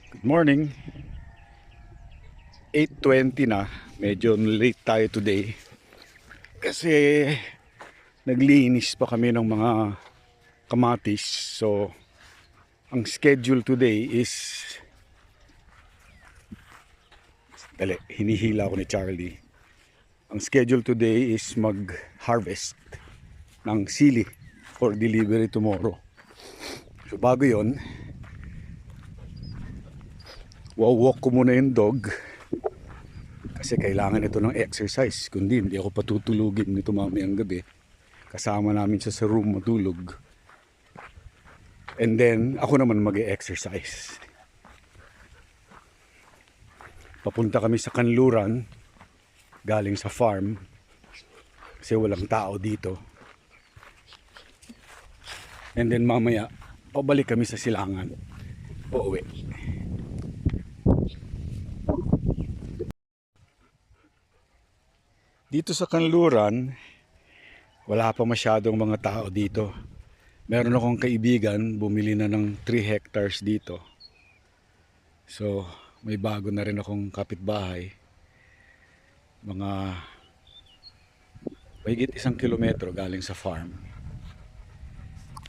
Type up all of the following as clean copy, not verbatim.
Good morning. 8:20 na. Medyo late tayo today. Kasi naglinis pa kami ng mga kamatis. So, ang schedule today is... Dali, hinihila ako ni Charlie. Ang schedule today is mag-harvest ng sili for delivery tomorrow. So, bago yon, walk ko muna yung dog. Kasi kailangan ito ng exercise. Kundi hindi ako patutulugin nito mamayang gabi. Kasama namin siya sa room matulog. And then ako naman mag-exercise. Papunta kami sa kanluran galing sa farm kasi walang tao dito. And then mamaya pabalik kami sa silangan. Pauwi. Dito sa kanluran wala pa masyadong mga tao dito. Meron akong kaibigan bumili na ng 3 hectares dito. So may bago na rin akong kapitbahay. Mga mahigit 1 kilometro galing sa farm.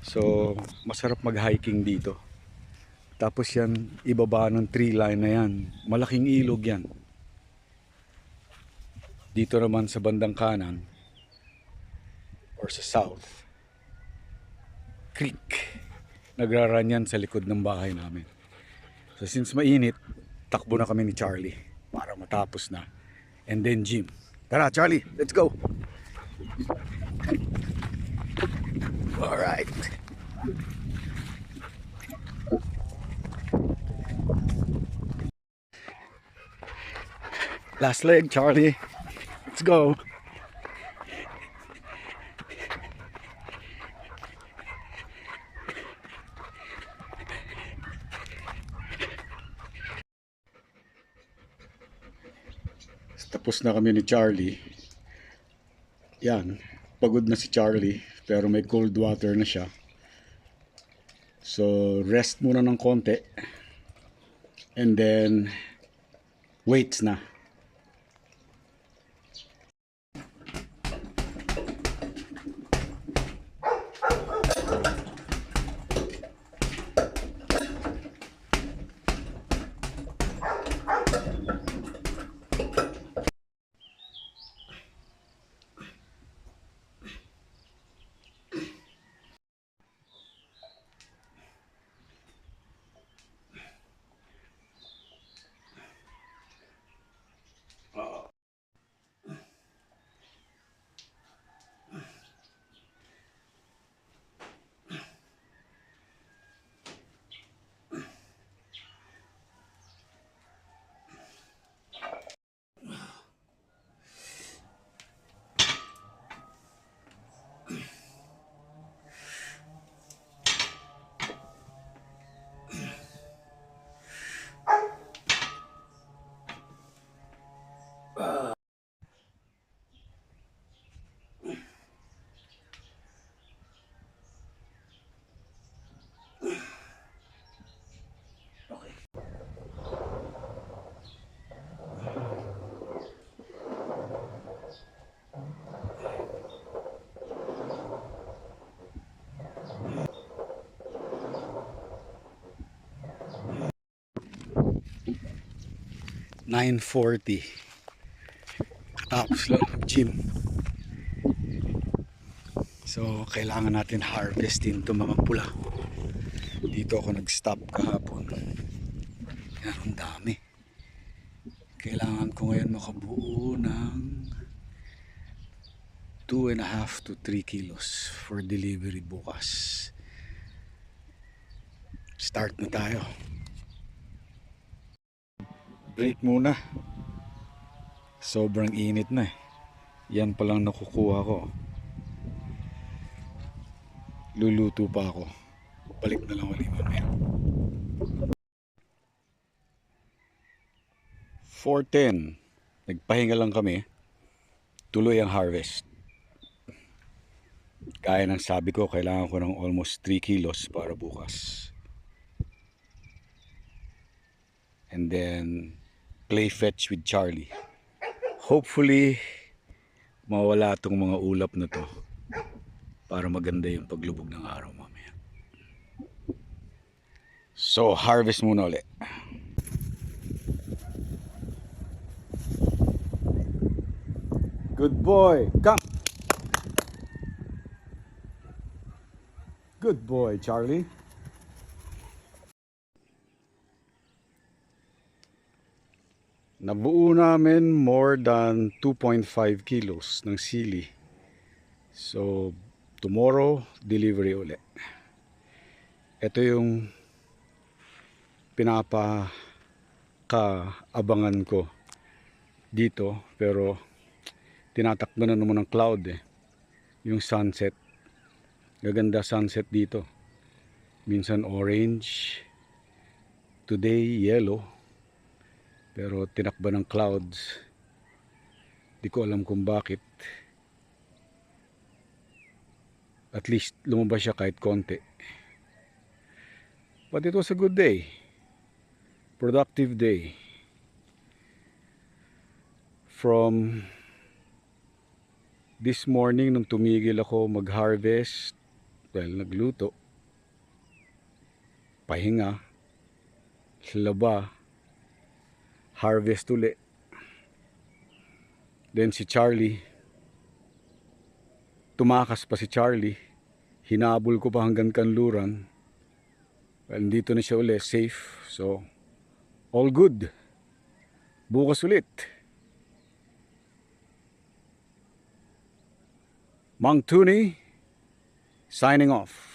So masarap mag-hiking dito. Tapos yan, ibaba ng tree line na yan. Malaking ilog yan. Dito naman sa bandang kanan or sa south, creek. Nagraran yan sa likod ng bahay namin. So since mainit, takbo na kami ni Charlie para matapos na. And then gym. Tara Charlie, let's go! Alright. Last leg, Charlie. Let's go. Tapos na kami ni Charlie. Yan, pagod na si Charlie pero may cold water na siya. So rest muna ng konti. And then weights na. (9:40) tapos lang gym. So kailangan natin harvestin itong mga pula. Dito ako nag-stop kahapon. Yan, ang dami. Kailangan ko ngayon makabuo ng 2.5 to 3 kilos for delivery bukas. Start na tayo. Break muna. Sobrang init na eh. Yan palang nakukuha ko. Luluto pa ako. Balik na lang ulit mamaya. 4:10. Nagpahinga lang kami. Tuloy ang harvest. Kaya ng sabi ko, kailangan ko ng almost 3 kilos para bukas. and then play fetch with Charlie. Hopefully, mawala itong mga ulap na to para maganda yung paglubog ng araw mamaya. So, harvest muna ulit. Good boy, come! Good boy, Charlie. Nabuo namin more than 2.5 kilos ng sili. So, tomorrow, delivery ulit. Ito yung pinapakaabangan ko dito. Pero, tinatakbo na naman ng cloud eh. Yung sunset. Gaganda sunset dito. Minsan orange. Today, yellow. Pero tinakba ng clouds. Di ko alam kung bakit. At least lumabas siya kahit konti. But it was a good day. Productive day. From this morning nung tumigil ako mag-harvest, nagluto, pahinga, laba, harvest ulit. Then si Charlie, tumakas pa si Charlie, hinabol ko pa hanggang kanluran. Well, dito na siya ulit, safe. So, all good. Bukas ulit. Mang Tuni, signing off.